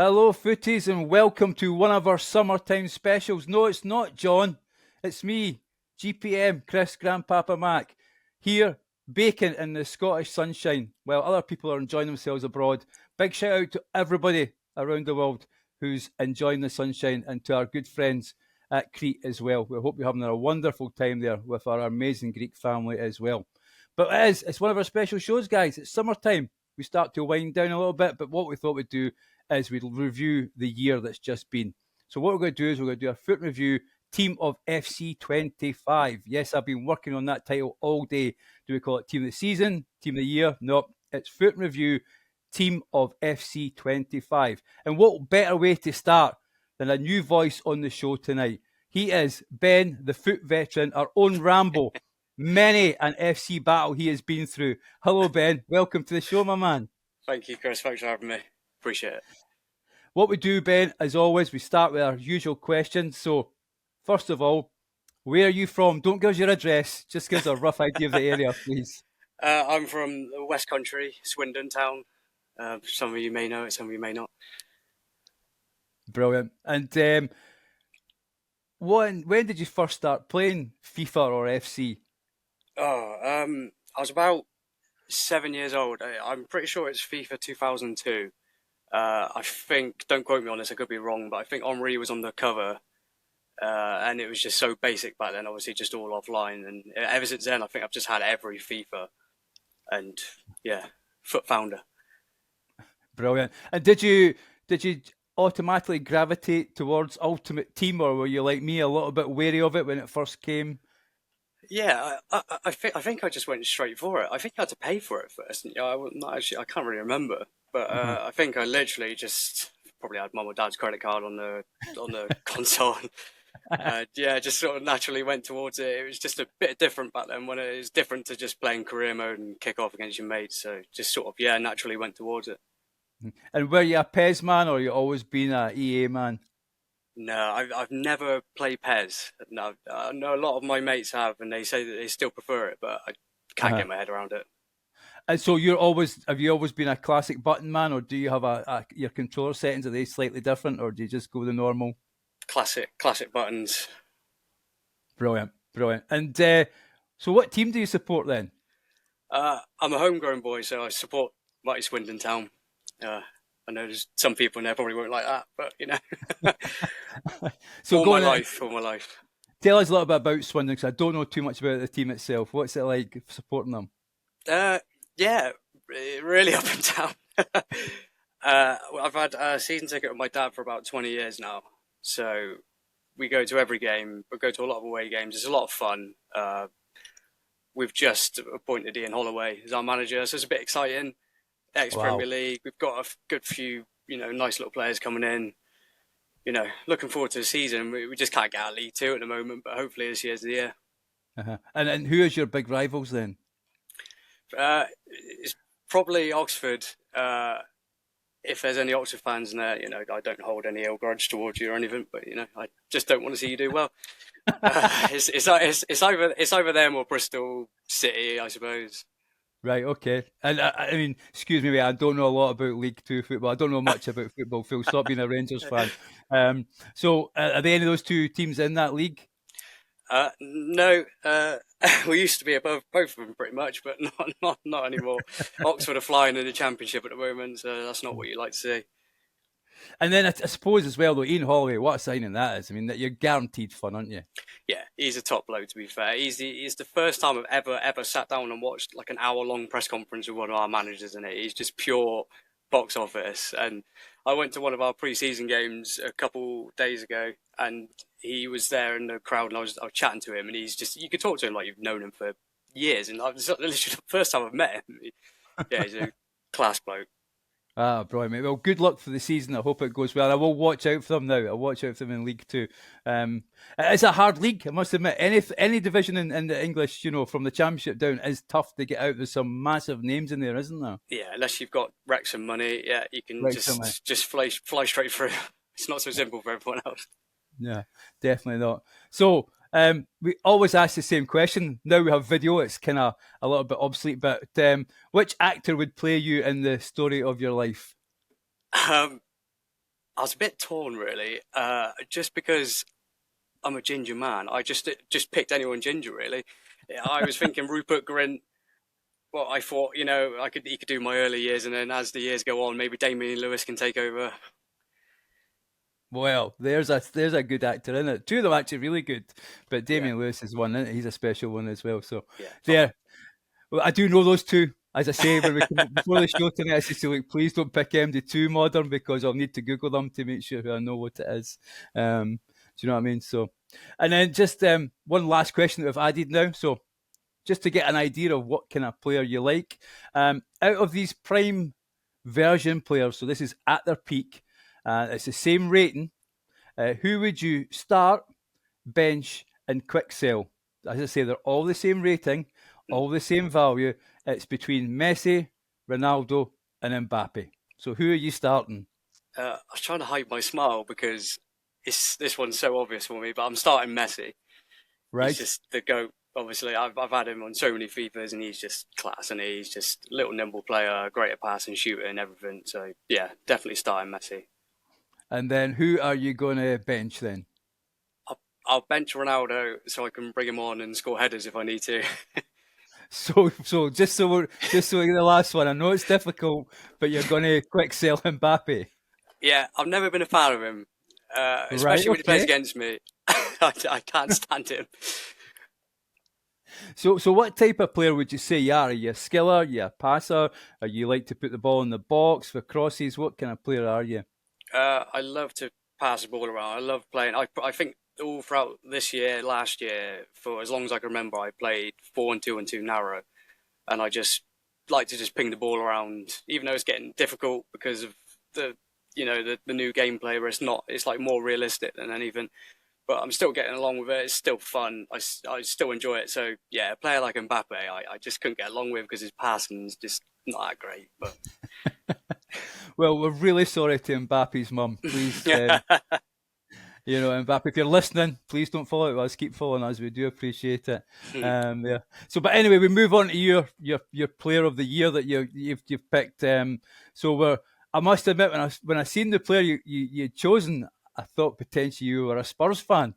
Hello, footies, and welcome to one of our summertime specials. No, it's not John. It's me, GPM, Chris Grandpapa Mac, here baking in the Scottish sunshine while other people are enjoying themselves abroad. Big shout out to everybody around the world who's enjoying the sunshine and to our good friends at Crete as well. We hope you're having a wonderful time there with our amazing Greek family as well. But it's one of our special shows, guys. It's summertime. We start to wind down a little bit, but what we thought we'd do is we'll review the year that's just been. So what we're going to do is we're going to do a foot review team of FC25. Yes, I've been working on that title all day. Do we call it team of the season, team of the year? No, it's foot review team of FC25. And what better way to start than a new voice on the show tonight? He is Ben, the foot veteran, our own Rambo. Many an FC battle he has been through. Hello, Ben. Welcome to the show, my man. Thank you, Chris. Thanks for having me. Appreciate it. What we do, Ben, as always, we start with our usual questions. So, first of all, where are you from? Don't give us your address. Just give us a rough idea of the area, please. I'm from the West Country, Swindon Town. Some of you may know it, some of you may not. Brilliant. And when did you first start playing FIFA or FC? I was about 7 years old. I'm pretty sure it's FIFA 2002. I think, don't quote me on this, I could be wrong, but I think Henry was on the cover. And it was just so basic back then, obviously just all offline. And ever since then, I think I've just had every FIFA. And yeah, foot founder. Brilliant. And did you automatically gravitate towards Ultimate Team, or were you like me, a little bit wary of it when it first came? Yeah, I think I just went straight for it. I think I had to pay for it first. I can't really remember, but I think I literally just probably had mum or dad's credit card on the console. Yeah, just sort of naturally went towards it. It was just a bit different back then when it was different to just playing career mode and kick off against your mates. So just sort of, naturally went towards it. And were you a PES man, or you always been a EA man? No, I've never played PES. No, I know a lot of my mates have, and they say that they still prefer it, but I can't get my head around it. And so have you always been a classic button man, or do you have your controller settings, are they slightly different, or do you just go the normal? Classic buttons. Brilliant. And so what team do you support then? I'm a homegrown boy, so I support Mighty Swindon Town. I know there's some people in there probably won't like that, but you know. So all my life. Tell us a little bit about Swindon, because I don't know too much about the team itself. What's it like supporting them? Yeah, really up and down. I've had a season ticket with my dad for about 20 years now. So we go to every game, we go to a lot of away games. It's a lot of fun. We've just appointed Ian Holloway as our manager, so it's a bit exciting. Ex-Premier League, we've got a good few, nice little players coming in. Looking forward to the season. We just can't get out of League Two at the moment, but hopefully this year's the year. And who is your big rivals then? It's probably Oxford. If there's any Oxford fans in there, I don't hold any ill grudge towards you or anything, but I just don't want to see you do well. It's either them or Bristol City, I suppose. Right, okay. And I mean, excuse me, I don't know a lot about League Two football. I don't know much about football, Phil. Stop being a Rangers fan. So are there any of those two teams in that league? No. We used to be above both of them pretty much, but not anymore. Oxford are flying in the Championship at the moment, so that's not what you like to see. And then I suppose as well, though, Ian Holloway, what a signing that is. I mean, you're guaranteed fun, aren't you? Yeah, he's a top bloke, to be fair. He's the first time I've ever sat down and watched like an hour-long press conference with one of our managers in it. He's just pure box office. And I went to one of our pre-season games a couple days ago, and he was there in the crowd, and I was chatting to him, and you could talk to him like you've known him for years. And I was literally the first time I've met him. Yeah, he's a class bloke. Ah, brilliant, mate. Well, good luck for the season. I hope it goes well. I will watch out for them now. I'll watch out for them in League Two. It's a hard league, I must admit. Any division in the English, from the Championship down is tough to get out. There's some massive names in there, isn't there? Yeah, unless you've got Wrexham money, yeah, you can just fly straight through. It's not so simple for everyone else. Yeah, definitely not. So we always ask the same question. Now we have video. It's kind of a little bit obsolete, but which actor would play you in the story of your life? I was a bit torn, really, just because I'm a ginger man. I just picked anyone ginger, really. I was thinking Rupert Grint. Well, I thought, he could do my early years, and then as the years go on, maybe Damien Lewis can take over. Well, there's a good actor in it. Two of them actually really good, but Damien Lewis is one. He's a special one as well. So there. Well, I do know those two. As I say, when we come up before the show tonight, I say, look, please don't pick MD2 Modern because I'll need to Google them to make sure I know what it is. Do you know what I mean? So, and then just one last question that I've added now. So, just to get an idea of what kind of player you like, out of these prime version players, so this is at their peak, it's the same rating. Who would you start, bench, and quick sell? As I say, they're all the same rating, all the same value. It's between Messi, Ronaldo, and Mbappe. So who are you starting? I was trying to hide my smile because this one's so obvious for me, but I'm starting Messi. Right. He's just the GOAT. Obviously, I've had him on so many FIFAs, and he's just class, and he's just a little nimble player, great at passing, shooting, and everything. So yeah, definitely starting Messi. And then who are you going to bench then? I'll bench Ronaldo so I can bring him on and score headers if I need to. So just so the last one, I know it's difficult, but you're going to quick sell Mbappe. Yeah, I've never been a fan of him, especially when he plays against me. I can't stand him. So what type of player would you say you are? Are you a skiller? Are you a passer? Are you like to put the ball in the box for crosses? What kind of player are you? I love to pass the ball around. I love playing. I think all throughout this year, last year, for as long as I can remember, I played 4-2 and 2 narrow, and I just like to just ping the ball around, even though it's getting difficult because of the new gameplay where it's like more realistic than anything. But I'm still getting along with it. It's still fun. I still enjoy it. So yeah, a player like Mbappe, I just couldn't get along with because his passing's just not that great. But well, we're really sorry to Mbappe's mum. Please. Mbappe, if you're listening, please don't follow us. Keep following us. We do appreciate it. Yeah. So, but anyway, we move on to your player of the year that you've picked. I must admit, when I seen the player you'd chosen, I thought potentially you were a Spurs fan,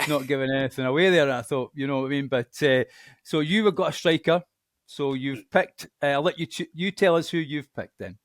not giving anything away there. And I thought, you know what I mean. But so you've got a striker. So you've picked. I'll let you tell us who you've picked then.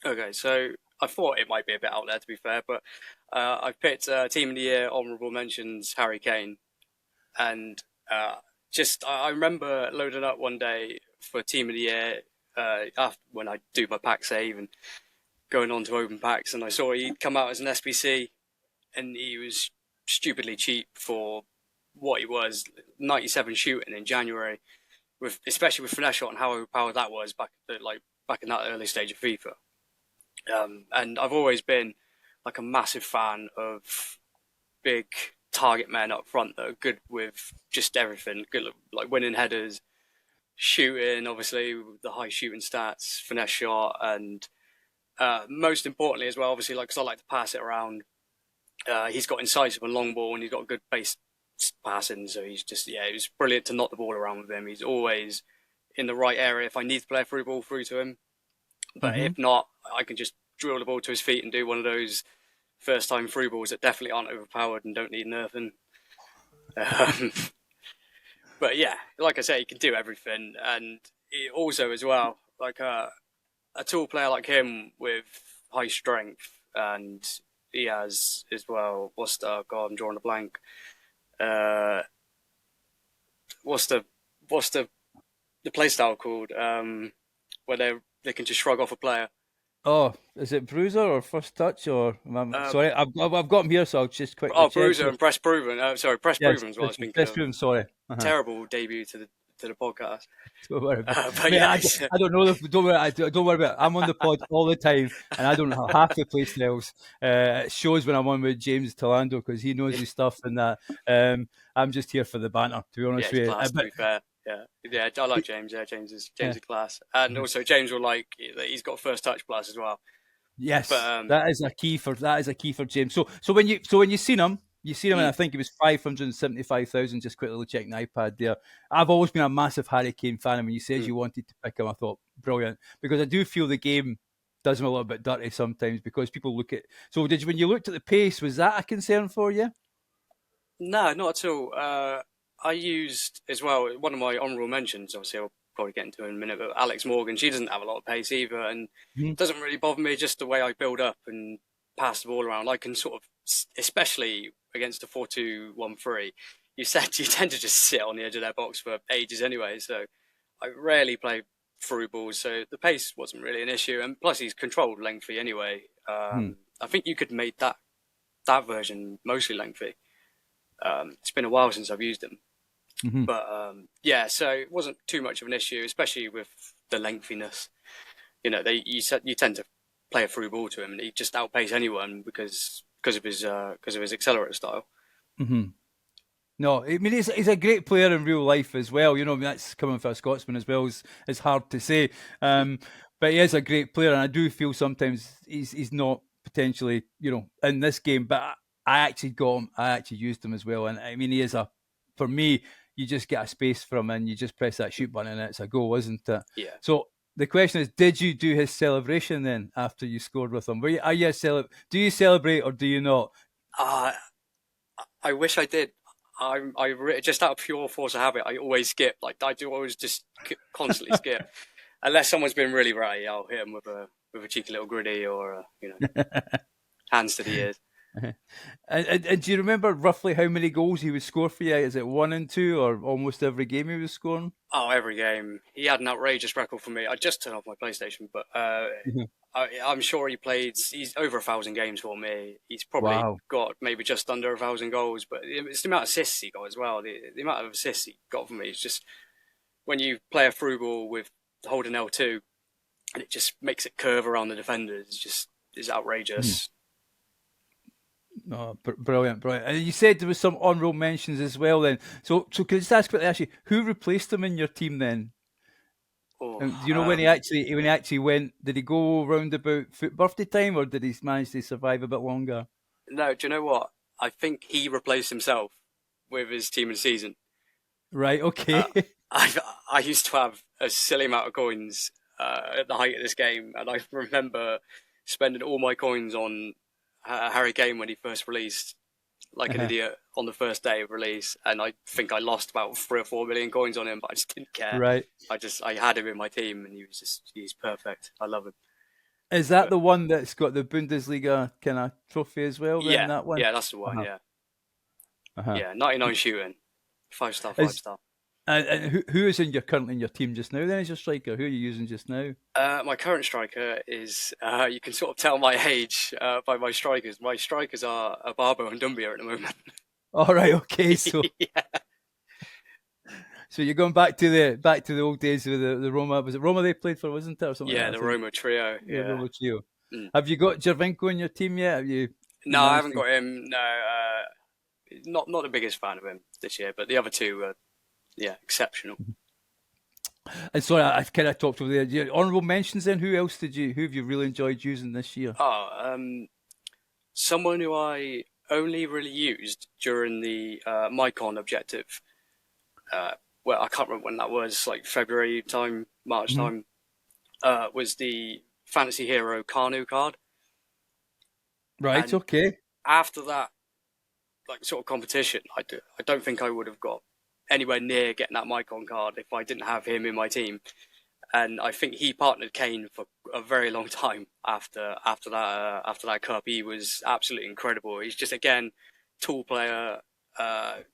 Okay, so I thought it might be a bit out there, to be fair, but I've picked Team of the Year honourable mentions Harry Kane, and I remember loading up one day for Team of the Year after when I do my pack save and going on to open packs, and I saw he'd come out as an SBC, and he was stupidly cheap for what he was, 97 shooting in January, especially with finesse shot and how overpowered that was back in that early stage of FIFA. And I've always been like a massive fan of big target men up front that are good with just everything, good like winning headers, shooting, obviously with the high shooting stats, finesse shot, and most importantly as well, obviously, because I like to pass it around. He's got incisive and long ball, and he's got good base passing. So he's just it was brilliant to knock the ball around with him. He's always in the right area if I need to play a through ball through to him. But if not, I can just drill the ball to his feet and do one of those first-time through balls that definitely aren't overpowered and don't need nerfing. But yeah, like I say, he can do everything. And he also, as well, like a tall player like him with high strength, and he has as well. I'm drawing a blank. What's the play style called? Where they can just shrug off a player. Oh, is it Bruiser or First Touch or? Sorry, I've got him here, so I'll just quickly. Oh, Bruiser and Press Proven. Press Proven is what I was thinking. Press Proven. Sorry. Terrible debut to the podcast. Don't worry about it. I don't know. Don't worry about it. I'm on the pod all the time, and I don't know half the play styles. It shows when I'm on with James Tolando because he knows his stuff and that. I'm just here for the banter, to be honest with you. Class, to be fair. Yeah, I like James. Yeah, James is class, and also James will like that he's got First Touch Plus as well. Yes, but, that is a key for James. So when you seen him, and I think it was 575,000. Just quickly checking the iPad there. I've always been a massive Harry Kane fan, and when you said you wanted to pick him, I thought brilliant because I do feel the game does him a little bit dirty sometimes because people look at. So when you looked at the pace, was that a concern for you? No, not at all. I used as well, one of my honourable mentions, obviously I'll probably get into in a minute, but Alex Morgan, she doesn't have a lot of pace either, and Mhm. doesn't really bother me, just the way I build up and pass the ball around. I can sort of, especially against a 4-2-1-3, you tend to just sit on the edge of their box for ages anyway, so I rarely play through balls, so the pace wasn't really an issue, and plus he's controlled lengthy anyway. Hmm. I think you could make that version mostly lengthy. It's been a while since I've used them. Mhm. But yeah, so it wasn't too much of an issue, especially with the lengthiness. You know, you tend to play a through ball to him, and he just outpace anyone because of his accelerator style. Mhm. No, I mean he's a great player in real life as well. You know, I mean, that's coming for a Scotsman as well. It's hard to say, but he is a great player, and I do feel sometimes he's not potentially in this game. But I actually got him. I actually used him as well, and I mean he is for me. You just get a space from him, and you just press that shoot button, and it's a goal, isn't it? Yeah. So the question is, did you do his celebration then after you scored with him? Do you celebrate or do you not? Uh, I wish I did. Just out of pure force of habit, I always skip. Like I do always just constantly skip. Unless someone's been really right, I'll hit them with a cheeky little griddy or hands to the ears. And do you remember roughly how many goals he would score for you? Is it 1 and 2 or almost every game he was scoring? Oh, every game. He had an outrageous record for me. I just turned off my PlayStation, but I'm sure he's over 1,000 games for me. He's probably Wow. got maybe just under 1,000 goals, but it's the amount of assists he got as well. The amount of assists he got for me is just when you play a through ball with holding L2 and it just makes it curve around the defenders. It's outrageous. Oh, brilliant. And you said there was some honourable mentions as well then. So can I just ask quickly, actually, who replaced him in your team then? Oh, Do you know when he actually went, did he go round about birthday time or did he manage to survive a bit longer? no, do you know what? I think he replaced himself with his team in season. Right, Uh, okay. I used to have a silly amount of coins at the height of this game, and I remember spending all my coins on Harry Kane when he first released, like an idiot, on the first day of release, and I think I lost about 3 or 4 million coins on him, but I just didn't care. Right. I had him in my team, and he's perfect. I love him. Is that But the one that's got the Bundesliga kind of trophy as well then, yeah, that one? yeah, that's the one. Uh-huh. Yeah, Uh-huh. yeah, 99 shooting, 5 star, Is 5 star. and who is currently in your team just now then as your striker? Who are you using just now? My current striker is, you can sort of tell my age by my strikers. My strikers are Barbo and Dumbia at the moment. All right, okay. So Yeah, so you're going back to the old days with the Roma. Was it Roma they played for, wasn't it, or something like yeah, that? I the think Roma trio. the Yeah. Roma trio. Mm. Have you got Jervinko in your team yet? You No, I managed haven't to? got him. No, not the biggest fan of him this year, but the other two are, yeah, exceptional. And sorry, I kind of talked over there. Your honourable mentions then. Who have you really enjoyed using this year? Oh, someone who I only really used during the Mycon objective. Well, I can't remember when that was, like February time, March Mhm. time. Was the Fantasy Hero Kanu card, Right. and Okay. after that, like sort of competition, I don't think I would have got anywhere near getting that Mycon card if I didn't have him in my team. And I think he partnered Kane for a very long time after that cup. He was absolutely incredible. He's just again tool player,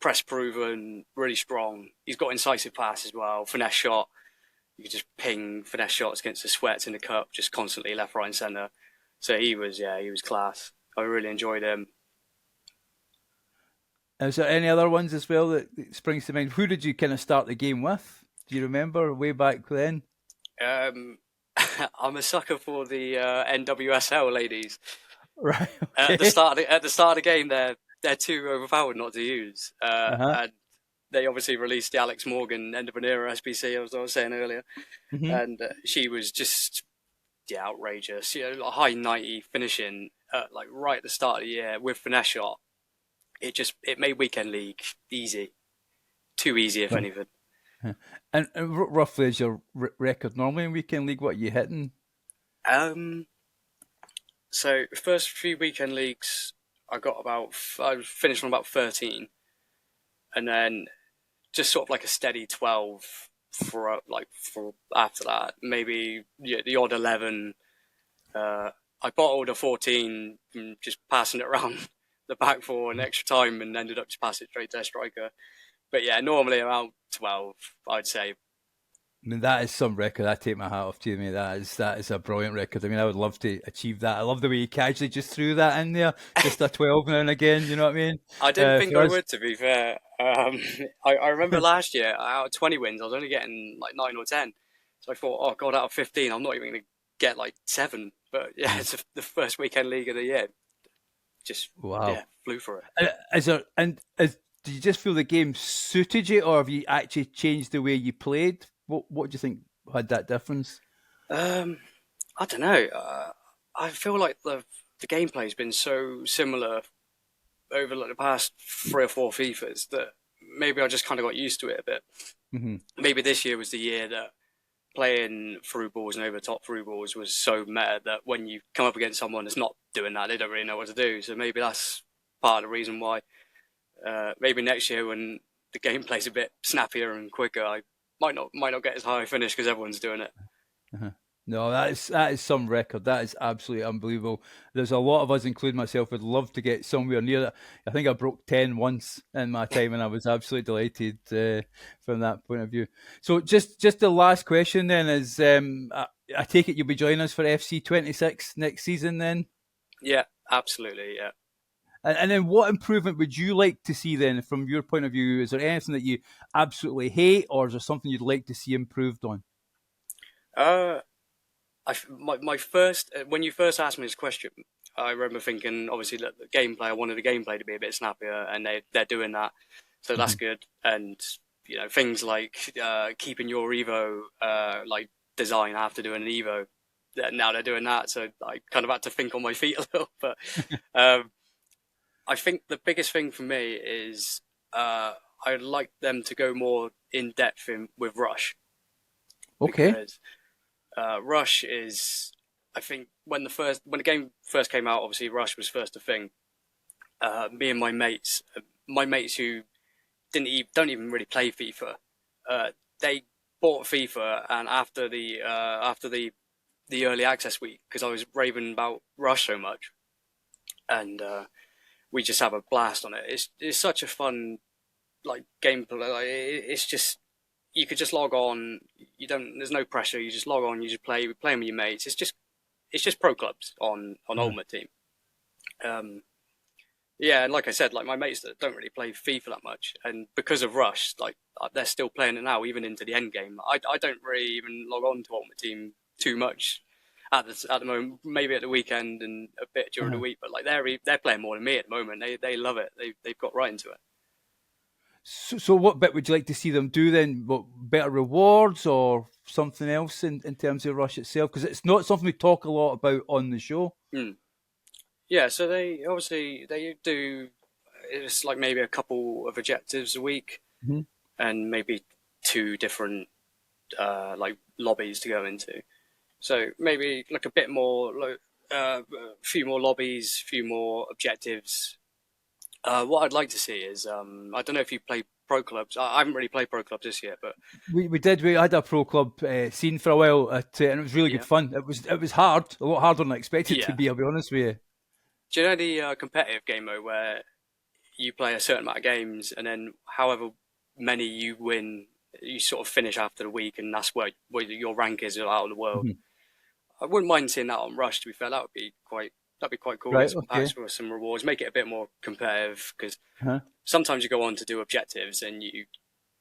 press proven, really strong. He's got incisive pass as well, finesse shot. You could just ping finesse shots against the sweats in the cup, just constantly left, right, and centre. So he was class. I really enjoyed him. Is there any other ones as well that springs to mind? Who did you kind of start the game with? Do you remember way back then? Um, I'm a sucker for the NWSL ladies. Right. At the Okay. start of the game, they're too overpowered not to use, Uh-huh. and they obviously released the Alex Morgan end of an era SBC, as I was saying earlier, Hmm. and she was just outrageous. A high 90 finishing, like right at the start of the year with finesse shot. It made weekend league easy, too easy if Right. anything. And roughly is your record normally in weekend league? What are you hitting? So first few weekend leagues, I finished on about 13, and then just sort of like a steady 12 for after that. Maybe the odd 11. I bottled a 14 from just passing it around the back for an extra time and ended up just passing it straight to a striker. But yeah, normally around 12, I'd say. I mean, that is some record. I take my hat off to you, mate. That is a brilliant record. I mean, I would love to achieve that. I love the way you casually just threw that in there, just a 12 now and again. You know what I mean? I didn't think For I us, would, to be fair. I remember last year, out of 20 wins, I was only getting like 9 or 10. So I thought, oh God, out of 15, I'm not even going to get like 7. But yeah, it's the first weekend league of the year. Just, wow. yeah, flew for it. Did you just feel the game suited you, or have you actually changed the way you played? What do you think had that difference? I don't know. I feel like the gameplay's been so similar over like the past 3 or 4 FIFAs that maybe I just kind of got used to it a bit. Hmm. Maybe this year was the year that playing through balls and over top through balls was so meta that when you come up against someone that's not doing that, they don't really know what to do. So maybe that's part of the reason why. Maybe next year when the gameplay's a bit snappier and quicker, I might not get as high a finish because everyone's doing it. Uh-huh. No, that is some record. That is absolutely unbelievable. There's a lot of us, including myself, would love to get somewhere near that. I think I broke 10 once in my time, and I was absolutely delighted from that point of view. So, just the last question then is: I take it you'll be joining us for FC26 next season, then? Yeah, absolutely. Yeah. And then, what improvement would you like to see then, from your point of view? Is there anything that you absolutely hate, or is there something you'd like to see improved on? Uh, my first when you first asked me this question, I remember thinking obviously that the gameplay. I wanted the gameplay to be a bit snappier, and they're doing that, so that's Hmm. good. And things like keeping your Evo like design after doing an Evo. Now they're doing that, so I kind of had to think on my feet a little. But um, I think the biggest thing for me is I'd like them to go more in depth with Rush Okay. because Rush is, I think, when the game first came out, obviously Rush was first a thing. Me and my mates who don't even really play FIFA, they bought FIFA, and after the early access week, because I was raving about Rush so much, and we just have a blast on it. It's such a fun like gameplay. Like, it's just you could just log on. You don't. There's no pressure. You just log on. You just play. We play with your mates. It's just pro clubs on Uh-huh. Ultimate Team. Um, yeah, and like I said, like my mates that don't really play FIFA that much, and because of Rush, like they're still playing it now, even into the end game. I don't really even log on to Ultimate Team too much at the moment. Maybe at the weekend and a bit during the Uh-huh. week, but like they're playing more than me at the moment. They love it. They've got right into it. So what bit would you like to see them do then? What, better rewards or something else in terms of Rush itself? Because it's not something we talk a lot about on the show. Hmm. Yeah, so they do. It's like maybe a couple of objectives a week, Hmm. and maybe 2 different like lobbies to go into. So maybe like a bit more, like a few more lobbies, few more objectives. What I'd like to see is I don't know if you play pro clubs. I haven't really played pro clubs this year, but We had a pro club scene for a while, and it was really good yeah, fun. It was hard, a lot harder than I expected it to yeah. be. I'll be honest with you. Do you know the competitive game mode where you play a certain amount of games and then however many you win, you sort of finish after the week, and that's where your rank is out of the world. Mhm. I wouldn't mind seeing that on Rush. To be fair, that'd be quite cool. With Right. some Okay. packs with some rewards, make it a bit more competitive because Uh-huh. sometimes you go on to do objectives and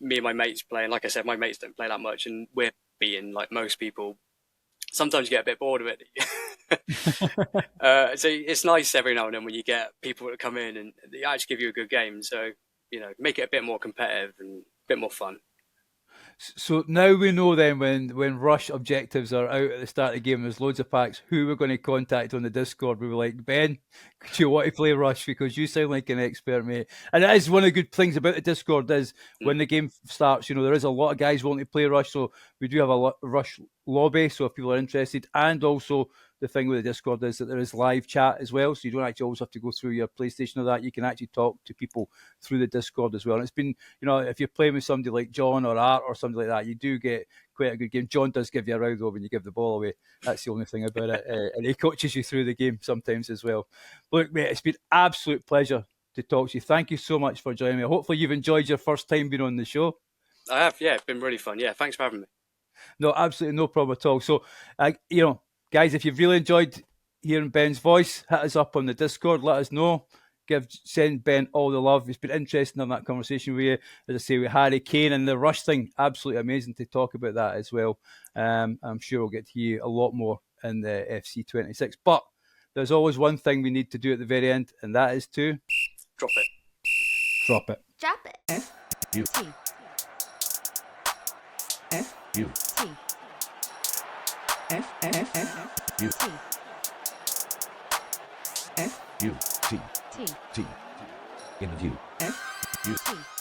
me and my mates play, and like I said, my mates don't play that much, and we're being like most people. Sometimes you get a bit bored of it. So it's nice every now and then when you get people that come in and they actually give you a good game. So make it a bit more competitive and a bit more fun. So now we know then when Rush objectives are out at the start of the game, there's loads of packs. Who we're going to contact on the Discord? We were like, Ben, do you want to play Rush because you sound like an expert, mate? And that is one of the good things about the Discord is when Mm. the game starts, there is a lot of guys wanting to play Rush. So we do have a Rush lobby. So if people are interested, and also the thing with the Discord is that there is live chat as well, so you don't actually always have to go through your PlayStation or that. You can actually talk to people through the Discord as well. And it's been, if you're playing with somebody like John or Art or somebody like that, you do get quite a good game. John does give you a row though when you give the ball away. That's the only thing about it. And he coaches you through the game sometimes as well. Look, mate, it's been absolute pleasure to talk to you. Thank you so much for joining me. Hopefully you've enjoyed your first time being on the show. I have, yeah, it's been really fun. Yeah, thanks for having me. No, absolutely no problem at all. So, guys, if you've really enjoyed hearing Ben's voice, hit us up on the Discord. Let us know. Send Ben all the love. It's been interesting on that conversation with you. As I say, with Harry Kane and the rush thing, absolutely amazing to talk about that as well. I'm sure we'll get to hear a lot more in the FC26. But there's always one thing we need to do at the very end, and that is to drop it. Drop it. Drop it. F-U. T. F-U. T. F-F-F-U. T. F-U. T. T. T. Interview. F-U. T.